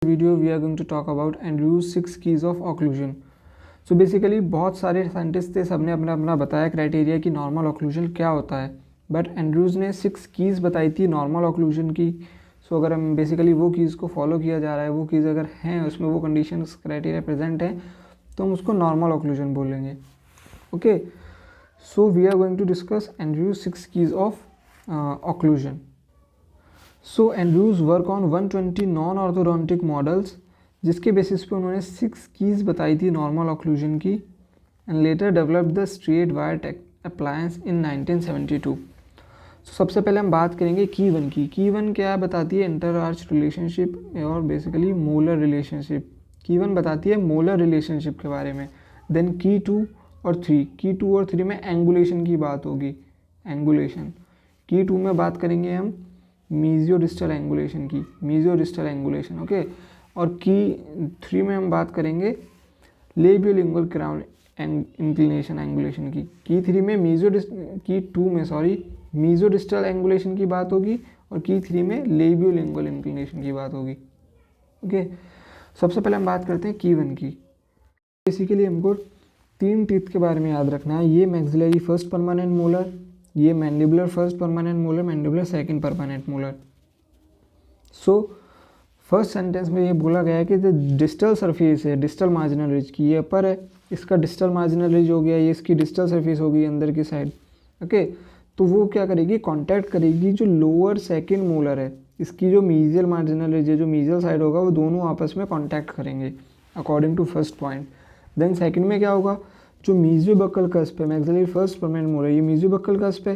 video we are going to talk about Andrews 6 keys of occlusion. So basically बहुत सारे scientist थे, सबने अपना अपना बताया क्राइटेरिया कि नॉर्मल ऑक्लूजन क्या होता है, बट एंड्रूज ने 6 कीज़ बताई थी नॉर्मल ऑक्लूजन की. सो अगर हम बेसिकली वो कीज़ को फॉलो किया जा रहा है, वो कीज़ अगर हैं, उसमें वो कंडीशंस क्राइटेरिया प्रेजेंट हैं, तो हम उसको नॉर्मल ऑक्लूजन बोलेंगे. Okay, so we are going to discuss Andrews 6 keys of occlusion. So Andrews work on 120 non orthodontic models, जिसके बेसिस पे उन्होंने 6 कीज़ बताई थी नॉर्मल ऑक्लूजन की, and later developed the straight wire appliance in 1972. So सबसे पहले हम बात करेंगे की वन की. की वन क्या बताती है? इंटर आर्च रिलेशनशिप और बेसिकली मोलर रिलेशनशिप. की वन बताती है मोलर रिलेशनशिप के बारे में. देन की 2 और 3, की 2 और 3 में एंगुलेशन की बात होगी. एंगुलेशन की 2 में बात करेंगे हम मीजियोडिस्टल एंगुलेशन की, मीजियोडिस्टल एंगुलेशन. ओके, और की 3 में हम बात करेंगे लेबियोलिंगुअल क्राउन इंक्लिनेशन एंगुलेशन की. की 3 में की 2 में मीजियोडिस्टल एंगुलेशन की बात होगी, और की 3 में लेबियोलिंगुअल इंक्लिनेशन की बात होगी. ओके, सबसे पहले हम बात करते हैं की 1 की. बेसिकली हमको 3 टीथ के बारे में याद रखना है. ये मैक्सिलरी फर्स्ट परमानेंट मोलर, ये mandibular first permanent molar, mandibular second permanent molar. So first sentence में ये बोला गया है कि जो डिस्टल सरफेस है डिस्टल मार्जिनल रिज की, ये अपर है, इसका डिस्टल मार्जिनल रिज हो गया, ये इसकी डिस्टल सरफेस होगी अंदर की साइड. ओके, तो वो क्या करेगी? कांटेक्ट करेगी जो लोअर सेकंड मोलर है, इसकी जो मीजियल मार्जिनल रिज है, जो मीजियल साइड होगा, वो दोनों आपस में कांटेक्ट करेंगे according to first point. Then second में क्या होगा? जो मीजियोबक्कल कस्प है, मैक्सिलरी फर्स्ट परमानेंट मोलर, ये मीजियोबक्कल कस्प है,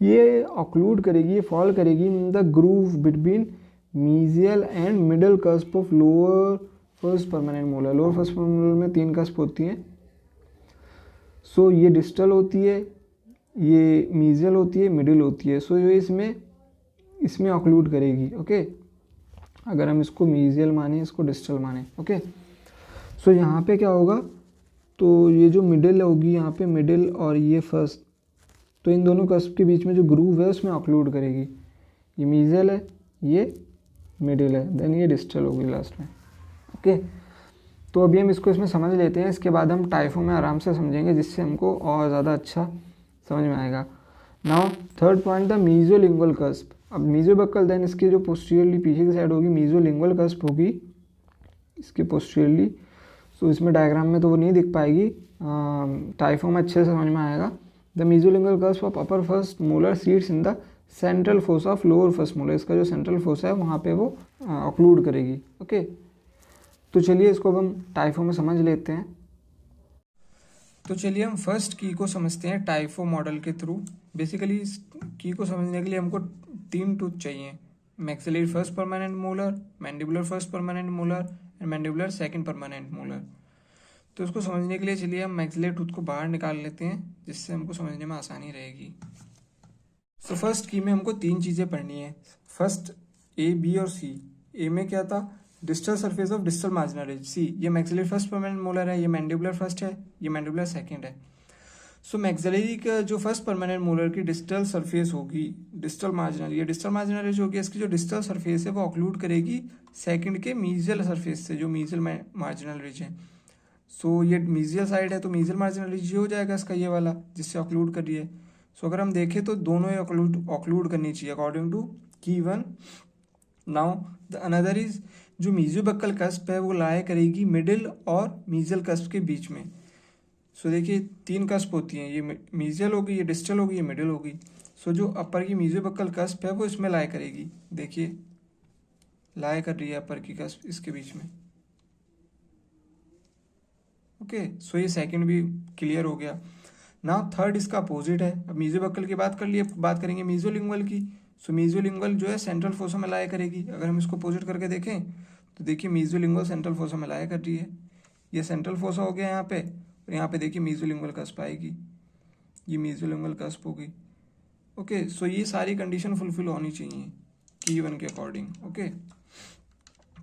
ये ऑक्लूड करेगी, ये फॉल करेगी in the groove between mesial and middle cusp of lower first permanent molar. Lower first permanent molar में 3 कस्प होती हैं. सो ये डिस्टल होती है, ये मीजियल होती है, मिडिल होती है. सो ये इसमें ऑक्लूड करेगी. ओके, अगर हम इसको मीजियल माने, इसको डिस्टल माने. ओके, सो यहाँ पे क्या होगा? तो ये जो मिडिल होगी यहाँ पे, मिडिल और ये फर्स्ट, तो इन दोनों कस्प के बीच में जो ग्रूव है उसमें ऑक्लूड करेगी. ये मीजियल है, ये मिडिल है, देन ये डिस्टल होगी लास्ट में. ओके, तो अभी हम इसको इसमें समझ लेते हैं, इसके बाद हम टाइफो में आराम से समझेंगे, जिससे हमको और ज़्यादा अच्छा समझ में आएगा. Now third point, the मीजियोलिंगुअल cusp. अब मीजियोबक्कल, देन इसके जो पोस्टीरियरली पीछे की साइड होगी मीजियोलिंगुअल कस्प होगी इसके पोस्टीरियरली. सो इसमें डायग्राम में तो वो नहीं दिख पाएगी, टाइफो में अच्छे से समझ में आएगा. The मीजियोलिंगुअल cusp of upper first molar seats in the central fossa of lower first molar. इसका जो सेंट्रल फोसा है वहाँ पे वो ऑक्लूड करेगी. ओके, तो चलिए इसको अब हम टाइफो में समझ लेते हैं. तो चलिए हम फर्स्ट की को समझते हैं टाइफो मॉडल के थ्रू. बेसिकली इस की को समझने के लिए हमको 3 टूथ चाहिए, maxillary first permanent molar, mandibular first permanent molar and mandibular second permanent molar. तो इसको समझने के लिए चलिए हम मैक्सिलरी टूथ को बाहर निकाल लेते हैं, जिससे हमको समझने में आसानी रहेगी. सो फर्स्ट की में हमको 3 चीज़ें पढ़नी है. फर्स्ट ए, बी और सी. ए में क्या था? Distal surface of distal marginal ridge. See, ये मैक्सिलरी फर्स्ट परमानेंट मोलर है, ये मैंडिबुलर फर्स्ट है, ये मैंडिबुलर सेकंड है. सो मैक्सिलरी का जो फर्स्ट परमानेंट मोलर की डिस्टल सरफेस होगी, डिस्टल मार्जिनल, ये डिस्टल मार्जिनल रिज होगी, इसकी जो डिस्टल सरफेस है वो ऑक्लूड करेगी सेकंड के मीजियल सरफेस से, जो मीजियल मार्जिनल रिज है. सो ये मीजियल साइड है, तो मीजियल मार्जिनल रिज हो जाएगा इसका ये वाला, जिससे ऑक्लूड कर रही है. सो अगर हम देखें तो दोनों ही ऑक्लूड करनी चाहिए अकॉर्डिंग टू की 1. नाउ द अनदर इज, जो मीजियोबक्कल कस्प है वो लाया करेगी मिडिल और मीजियल कस्प के बीच में. सो देखिए 3 कस्प होती हैं, ये मीजियल होगी, ये डिस्टल होगी, ये मिडिल होगी. सो जो अपर की मीजियोबक्कल कस्प है वो इसमें लाया करेगी. देखिए लाया कर रही है अपर की कस्प इसके बीच में. ओके, सो ये सेकंड भी क्लियर हो गया. नाउ थर्ड इसका अपोजिट है. अब मीजियोबक्कल की बात कर लिए, बात करेंगे मीजियोलिंगुअल की. सो मीजियोलिंगुअल जो है सेंट्रल फोसा में लाया करेगी. अगर हम इसको अपोजिट करके देखें तो देखिए मीजियोलिंगुअल सेंट्रल फोसा में लाया कर रही है. ये सेंट्रल फोसा हो गया यहाँ पे, और यहाँ पे देखिए मीजियोलिंगुअल कस्प आएगी, ये मीजियोलिंगुअल कस्प होगी. ओके, सो ये सारी कंडीशन फुलफिल होनी चाहिए की 1 के अकॉर्डिंग. ओके,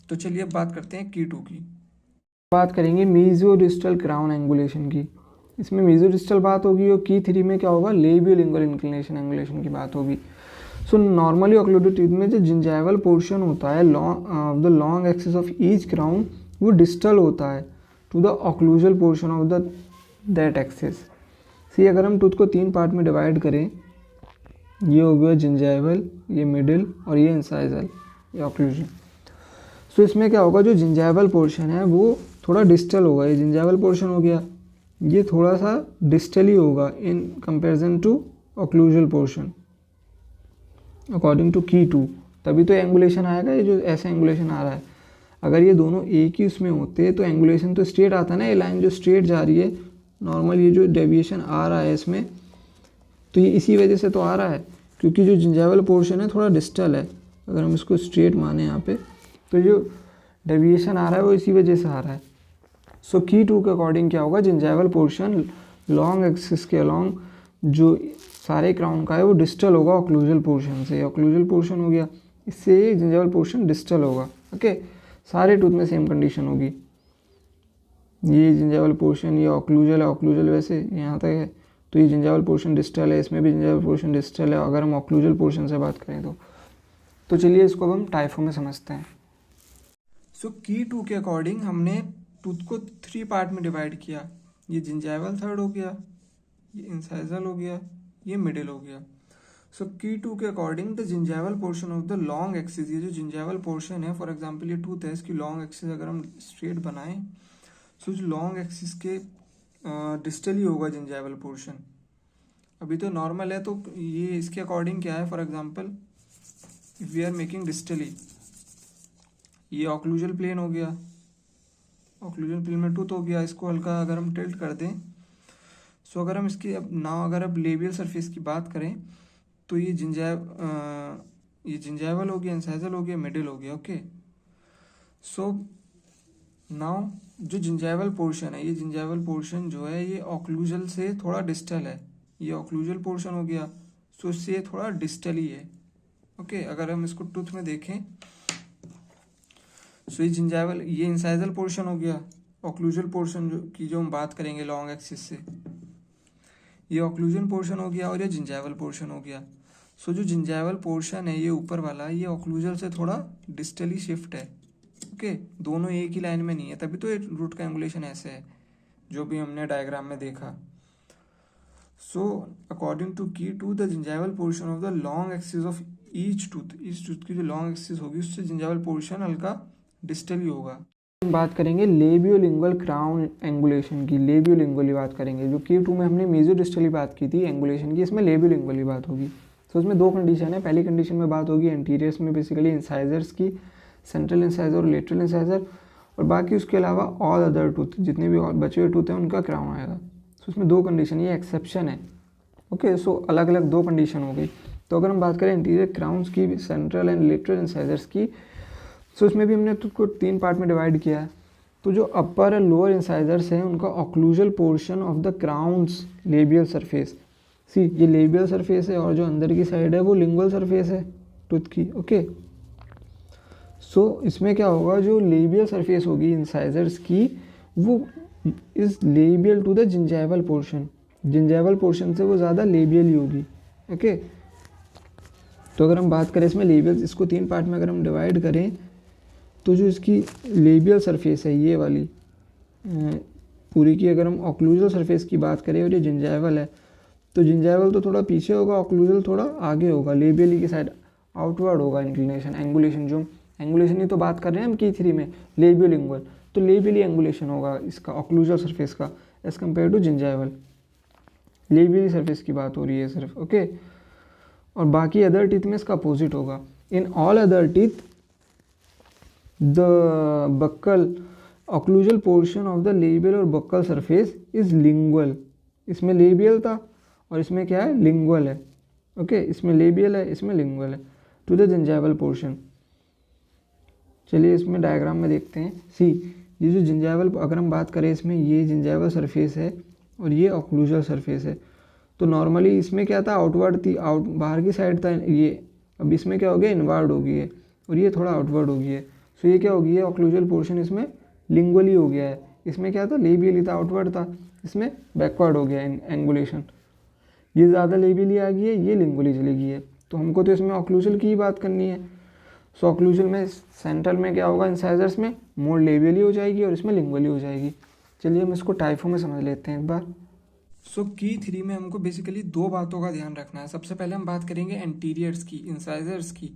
तो चलिए अब बात करते हैं की 2 की. बात करेंगे मीजियोडिस्टल क्राउन एंगुलेशन की. इसमें मीजियोडिस्टल बात होगी, और की 3 में क्या होगा? लेबियोलिंगुअल इंक्लिनेशन एंगुलेशन की बात होगी. सो नॉर्मली ऑक्लूडेड टीथ में जो जिंजाइवल पोर्शन होता है the long axis of each crown वो डिस्टल होता है to the occlusal portion of the that axis. See अगर हम टूथ को 3 पार्ट में डिवाइड करें, ये हो गया जिंजाइवल, ये मिडिल और ये इंसाइजल, ये ऑक्लूजन। सो इसमें क्या होगा, जो जिंजाइवल पोर्शन है वो थोड़ा डिस्टल होगा, ये जिंजाइवल पोर्शन हो गया, ये थोड़ा सा डिस्टल ही होगा in comparison to occlusal portion according to key 2, तभी तो एंगुलेशन आएगा। ये जो ऐसा एंगुलेशन आ रहा है, अगर ये दोनों एक ही उसमें होते तो एंगुलेशन तो स्ट्रेट आता ना, ये लाइन जो स्ट्रेट जा रही है नॉर्मल, ये जो डेविएशन आ रहा है इसमें, तो ये इसी वजह से तो आ रहा है क्योंकि जो जिंजाइवल पोर्शन है थोड़ा डिस्टल है। अगर हम इसको स्ट्रेट माने यहाँ पे, तो जो डेविएशन आ रहा है वो इसी वजह से आ रहा है। सो की 2 के अकॉर्डिंग क्या होगा, जिंजाइवल पोर्शन लॉन्ग एक्सिस के अलॉन्ग जो सारे क्राउन का है वो डिस्टल होगा ऑक्लूजल पोर्शन से। ऑक्लूजल पोर्शन हो गया, इससे जिंजाइवल पोर्शन डिस्टल होगा। ओके, सारे टूथ में सेम कंडीशन होगी। ये जिंजाइवल पोर्शन, ये ऑक्लूजल है, ऑक्लूजल वैसे यहाँ तक है, तो ये जिंजाइवल पोर्शन डिस्टल है, इसमें भी जिंजाइवल पोर्शन डिस्टल है अगर हम ऑक्लूजल पोर्शन से बात करें तो चलिए इसको अब हम टाइफो में समझते हैं। सो की 2 के अकॉर्डिंग हमने टूथ को 3 पार्ट में डिवाइड किया, ये जिंजाइवल थर्ड हो गया, ये इंसाइजल हो गया, ये मिडिल हो गया। सो की 2 के according the gingival portion of the long axis, ये जो जिंजाइवल पोर्शन है, फॉर एग्जांपल ये टूथ है, इसकी लॉन्ग एक्सिस अगर हम स्ट्रेट बनाएं, सो जो लॉन्ग एक्सिस के डिस्टल ही होगा जिंजाइवल पोर्शन। अभी तो नॉर्मल है, तो ये इसके अकॉर्डिंग क्या है, for example if we are making distally, ये ऑक्लूजल प्लेन हो गया, ऑक्लूजल प्लेन में टूथ हो गया, इसको हल्का अगर हम टिल्ट कर दें, सो अगर हम इसकी अगर अब लेबियल सरफेस की बात करें, तो ये जिंजाइवल हो गया, इंसाइजल हो गया, मिडिल हो गया। ओके, सो नाउ जो जिंजाइवल पोर्शन है, ये जिंजाइवल पोर्शन जो है ये ऑक्लूजल से थोड़ा डिस्टल है, ये ऑक्लूजल पोर्शन हो गया, सो इससे थोड़ा डिस्टल ही है। ओके, अगर हम इसको टूथ में देखें, सो ये जिंजाइवल, ये इंसाइजल पोर्शन हो गया, ऑक्लूजल पोर्शन जो हम बात करेंगे लॉन्ग एक्सिस से, ये ऑक्लूजन पोर्शन हो गया और ये जिंजाइवल पोर्शन हो गया। सो जो जिंजाइवल पोर्शन है ये ऊपर वाला, ये ऑक्लूजल से थोड़ा डिस्टली शिफ्ट है। ओके, दोनों एक ही लाइन में नहीं है, तभी तो ये रूट का एंगुलेशन ऐसे है जो भी हमने डायग्राम में देखा। So according to key 2 the gingival portion of the long axis of each tooth की जो लॉन्ग एक्सिस होगी उससे जिंजाइवल पोर्शन हल्का डिस्टल ही होगा। बात करेंगे लेबियोलिंगुअल क्राउन एंगुलेशन की, लेबियोलिंगुअल बात करेंगे। जो की 2 में हमने मेजो डिस्टली बात की थी एंगुलेशन की, इसमें लेबियोलिंगुअल बात होगी। तो उसमें 2 कंडीशन है। पहली कंडीशन में बात होगी एंटीरियर्स में बेसिकली इंसाइजर्स की, सेंट्रल इंसाइजर और लेटरल इंसाइजर, और बाकी उसके अलावा ऑल अदर टूथ, जितने भी और बचे हुए टूथ हैं उनका क्राउन आएगा। तो उसमें 2 कंडीशन, ये एक्सेप्शन है। ओके, सो अलग अलग 2 कंडीशन हो गई। तो अगर हम बात करें इंटीरियर क्राउन्स की, सेंट्रल एंड लेटरल इंसाइजर्स की, सो इसमें भी हमने उसको 3 पार्ट में डिवाइड किया है। तो जो अपर और लोअर इंसाइजर्स हैं उनका occlusal portion of the crowns labial surface, see ये लेबियल सरफेस है, और जो अंदर की साइड है वो लिंगुअल सरफेस है टूथ की। ओके, सो इसमें क्या होगा, जो लेबियल सरफेस होगी इंसाइजर्स की वो is labial to the gingival portion, gingival portion से वो ज़्यादा लेबियल ही होगी। ओके, तो अगर हम बात करें इसमें लेबियल, इसको 3 पार्ट में अगर हम डिवाइड करें, तो जो इसकी लेबियल सरफेस है ये वाली पूरी की, अगर हम ऑक्लूजल सरफेस की बात करें और ये जिंजाइवल है, तो जिंजाइवल तो थोड़ा पीछे होगा, ऑक्लूजल थोड़ा आगे होगा, लेबियल की साइड आउटवर्ड होगा इंक्लिनेशन, एंगुलेशन। जो एंगुलेशन ही तो बात कर रहे हैं हम की 3 में, लेबियोलिंगुअल, तो लेबियली एंगुलेशन होगा इसका ऑक्लूजल सरफेस का edge compare to gingival. Labially surface की बात हो रही है सिर्फ। ओके, और बाकी अदर टीथ में इसका अपोजिट होगा। In all other teeth the buccal occlusal portion of the labial और बक्कल सरफेस इज लिंगुअल। इसमें लेबियल था और इसमें क्या है, लिंगुअल है। ओके, इसमें लेबियल है, इसमें लिंगुअल है टू द जिंजाइवल पोर्शन। चलिए इसमें डायग्राम में देखते हैं। सी ये जो जिंजाइवल, अगर हम बात करें इसमें, ये जिंजाइवल सरफेस है और ये ऑक्लूजल सरफेस है। तो नॉर्मली इसमें क्या था, आउटवर्ड थी, बाहर की साइड था ये, अब इसमें क्या हो गया, इनवर्ड हो गई है, और ये थोड़ा आउटवर्ड हो गई है। सो ये क्या हो गई है, ऑक्लूजल पोर्शन इसमें लिंगुअली हो गया है। इसमें क्या था, लेबियली था, आउटवर्ड था, इसमें बैकवर्ड हो गया है एंगुलेशन। ये ज़्यादा लेबियली आ गई है, ये लिंगुअली चली गई है। तो हमको तो इसमें ऑक्लूजल की ही बात करनी है। सो ऑक्लूजल में सेंट्रल में क्या होगा, इंसाइजर्स में मोर लेबियली हो जाएगी और इसमें लिंगुअली हो जाएगी। चलिए हम इसको टाइफो में समझ लेते हैं एक बार। सो की 3 में हमको बेसिकली 2 बातों का ध्यान रखना है। सबसे पहले हम बात करेंगे एंटीरियर्स की, इंसाइजर्स की।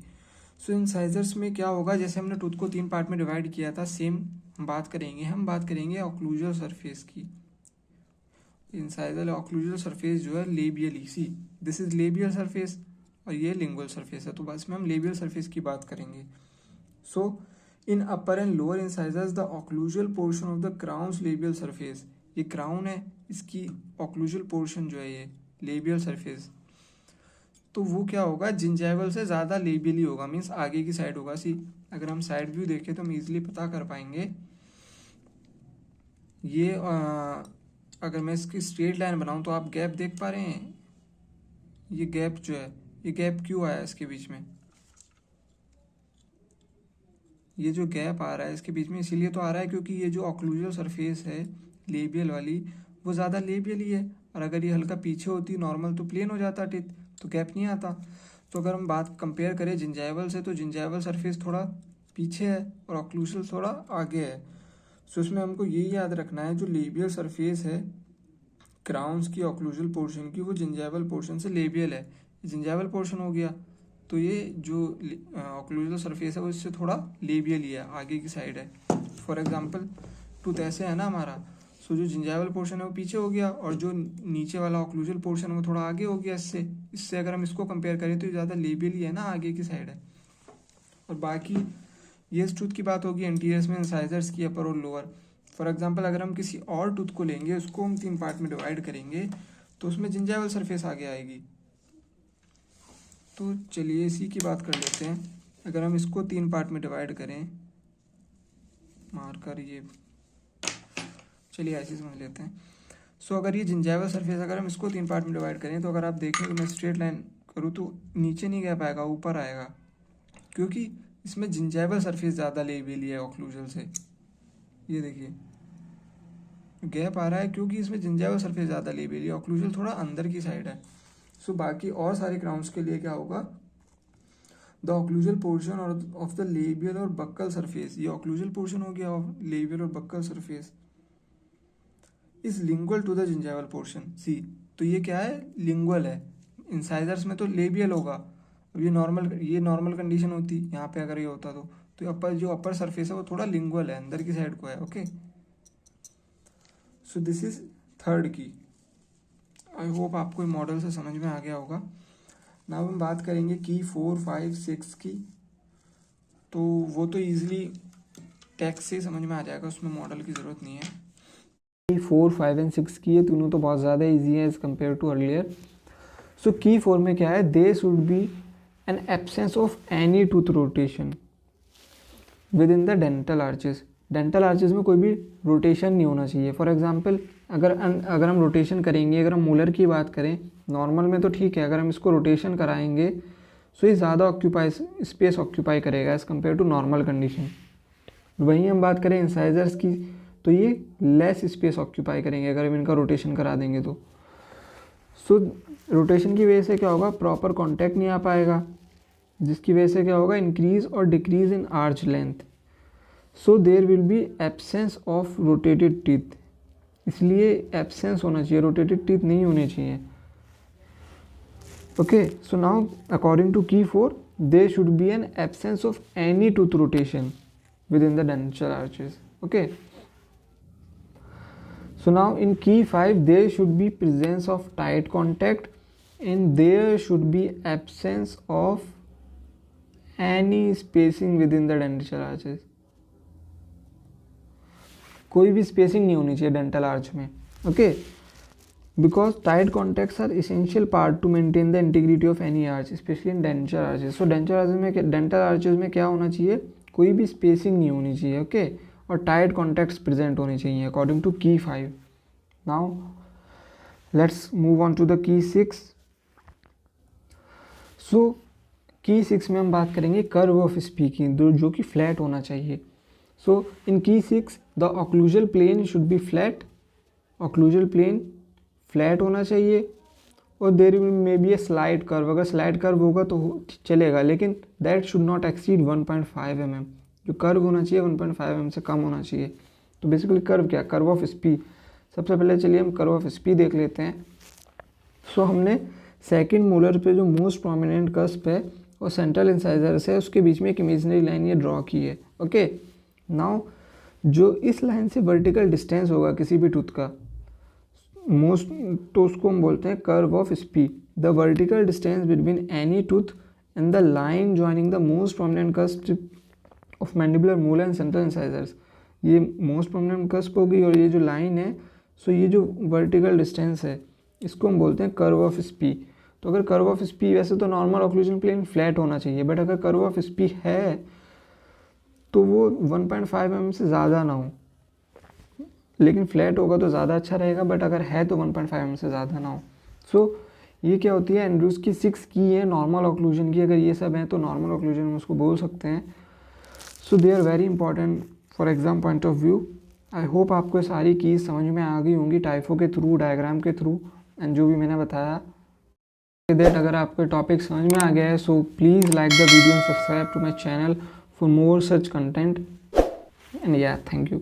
सो इंसाइजर्स में क्या होगा, जैसे हमने टूथ को 3 पार्ट में डिवाइड किया था, सेम बात करेंगे। हम बात करेंगे ऑक्लूजल सरफेस की। इंसाइजल ऑक्लूजल सरफेस जो है labially, see this is labial surface और ये लिंगुअल सरफेस है, तो बस में हम लेबियल सरफेस की बात करेंगे। So in upper and lower incisors the occlusal portion of the crowns labial surface, ये क्राउन है, इसकी ऑक्लूजल पोर्शन जो है ये लेबियल सरफेस, तो वो क्या होगा, जिंजैवल से ज़्यादा लेबियली होगा, मीन्स आगे की साइड होगा। सी अगर हम साइड व्यू देखें तो हम इजीली पता कर पाएंगे। ये अगर मैं इसकी स्ट्रेट लाइन बनाऊं तो आप गैप देख पा रहे हैं, ये गैप जो है, ये गैप क्यों आया इसके बीच में, ये जो गैप आ रहा है इसके बीच में इसीलिए तो आ रहा है क्योंकि ये जो ऑक्लूजल सरफेस है लेबियल वाली वो ज़्यादा लेबियल ही है, और अगर ये हल्का पीछे होती नॉर्मल तो प्लेन हो जाता टिथ, तो गैप नहीं आता। तो अगर हम बात कंपेयर करें जिंजैवल से, तो जिंजैवल सरफेस थोड़ा पीछे है और ऑक्लूजल थोड़ा आगे है। सो इसमें हमको यही याद रखना है, जो लेबियल सरफेस है क्राउन्स की ऑक्लूजल पोर्शन की, वो जिंजैवल पोर्शन से लेबियल है, जिंजैवल पोर्शन हो गया, तो ये जो ऑक्लूजल सरफेस है वो इससे थोड़ा लेबियल ही है, आगे की साइड है। फॉर एग्जांपल टूथ ऐसे है ना हमारा, सो जो जिंजैवल पोर्शन है वो पीछे हो गया और जो नीचे वाला ऑक्लूजल पोर्शन है वो थोड़ा आगे हो गया इससे। इससे अगर हम इसको कंपेयर करें तो ये ज़्यादा लेबियल ही है ना, आगे की साइड है। और बाकी ये इस टूथ की बात होगी एंटीरियर्स में इंसाइजर्स की, अपर और लोअर। फॉर एग्जांपल अगर हम किसी और टूथ को लेंगे, उसको हम 3 पार्ट में डिवाइड करेंगे, तो उसमें जिंजैवल सरफेस आगे आएगी। तो चलिए इसी की बात कर लेते हैं। अगर हम इसको 3 पार्ट में डिवाइड करें, मार्कर ये, चलिए ऐसे समझ लेते हैं। सो अगर ये जिंजैवल सरफेस, अगर हम इसको 3 पार्ट में डिवाइड करें, तो अगर आप देखें तो मैं स्ट्रेट लाइन करूँ तो नीचे नहीं गया पाएगा, ऊपर आएगा, क्योंकि इसमें जिंजैवल सरफेस ज़्यादा लेबियली है ऑक्लूजल से। ये देखिए गैप आ रहा है क्योंकि इसमें जिंजैवल सरफेस ज़्यादा लेबियली है, ऑक्लूजल थोड़ा अंदर की साइड है। सो बाकी और सारे क्राउन्स के लिए क्या होगा, द ऑक्लूजल पोर्शन और ऑफ द लेबियल और बक्कल सरफेस, ये ऑक्लूजल पोर्शन हो गया ऑफ लेबियल और buccal surface, is lingual to the gingival portion, see तो ये क्या है, लिंगुअल है। इंसाइजर्स में तो लेबियल होगा, अब ये नॉर्मल कंडीशन होती यहाँ पे अगर ये होता तो अपर जो अपर सरफेस है वो थोड़ा लिंगुअल है, अंदर की साइड को है। Okay, so this is third key. I hope आपको मॉडल से समझ में आ गया होगा। नाउ हम बात करेंगे की 4, 5, 6 की, तो वो तो इजीली टेक्स्ट से समझ में आ जाएगा, उसमें मॉडल की ज़रूरत नहीं है। की 4, 5 एंड 6 की, ये तीनों तो बहुत ज़्यादा ईजी है as compare to earlier. So key 4 में क्या है, they should be an absence of any tooth rotation with in the dental arches. Dental arches में कोई भी रोटेशन नहीं होना चाहिए। फॉर एग्जांपल अगर हम रोटेशन करेंगे, अगर हम मोलर की बात करें, नॉर्मल में तो ठीक है, अगर हम इसको रोटेशन कराएंगे सो ये ज़्यादा स्पेस ऑक्यूपाई करेगा as compare to normal condition. वहीं हम बात करें इंसाइजर्स की, तो ये लेस स्पेस ऑक्यूपाई करेंगे अगर हम इनका रोटेशन करा देंगे तो। सो रोटेशन की वजह से क्या होगा, प्रॉपर कॉन्टैक्ट नहीं आ पाएगा, जिसकी वजह से क्या होगा, इंक्रीज और decrease in arch length. So there will be absence of rotated teeth, इसलिए एब्सेंस होना चाहिए, रोटेटेड टीथ नहीं होने चाहिए। Okay, so now according to key 4, there should be an absence of any tooth rotation with in the dental arches. Okay, so now in key 5 there should be presence of tight contact and there should be absence of any spacing within the dental arches। कोई भी spacing नहीं होनी चाहिए dental arch में। Okay, because tight contacts are essential part to maintain the integrity of any arch, specially in dental arches. So dental arches में क्या होना चाहिए, कोई भी स्पेसिंग नहीं होनी चाहिए। ओके, और टाइट कॉन्टैक्ट्स प्रेजेंट होने चाहिए according to key 5। Now let's move on to the key 6। सो की 6 में हम बात करेंगे कर्व ऑफ स्पीकिंग, जो कि फ्लैट होना चाहिए। सो in key 6 the occlusal plane should be flat, occlusal plane flat होना चाहिए और there may be a slide curve, अगर स्लाइड कर्व होगा तो चलेगा, लेकिन that should not exceed 1.5 mm, जो कर्व होना चाहिए 1.5 mm से कम होना चाहिए। तो बेसिकली कर्व क्या, कर्व ऑफ स्पी। सबसे पहले चलिए हम कर्व ऑफ स्पी देख लेते हैं। सो हमने सेकंड मोलर पे जो मोस्ट प्रोमिनेंट कस्प है और सेंट्रल इंसाइजर्स है, उसके बीच में एक इमेजिनरी लाइन ये ड्रॉ की है। ओके, नाउ जो इस लाइन से वर्टिकल डिस्टेंस होगा किसी भी टूथ का मोस्ट, तो उसको हम बोलते हैं curve of Spee. The vertical distance between any tooth and the line joining the most prominent cusp of mandibular molar and central incisors, ये मोस्ट प्रोमिनेंट कस्प होगी और ये जो लाइन है, सो ये जो वर्टिकल डिस्टेंस है इसको हम बोलते हैं कर्व ऑफ स्पी। तो अगर कर्व ऑफ स्पी, वैसे तो नॉर्मल ऑक्लूजन प्लेन फ्लैट होना चाहिए, बट अगर कर्व ऑफ स्पी है तो वो 1.5 mm से ज़्यादा ना हो, लेकिन फ्लैट होगा तो ज़्यादा अच्छा रहेगा, बट अगर है तो 1.5 mm से ज़्यादा ना हो। सो ये क्या होती है, एंड्रूज की 6 की है नॉर्मल ऑक्लूजन की। अगर ये सब हैं तो नॉर्मल ऑक्लूजन हम उसको बोल सकते हैं। So they are very important for exam point of view. I hope आपको सारी कीज़ समझ में आ गई होंगी टाइफो के थ्रू, डायग्राम के थ्रू एंड जो भी मैंने बताया। दैट अगर आपको टॉपिक समझ में आ गया है, so please like the video and subscribe to my channel for more such content and yeah thank you.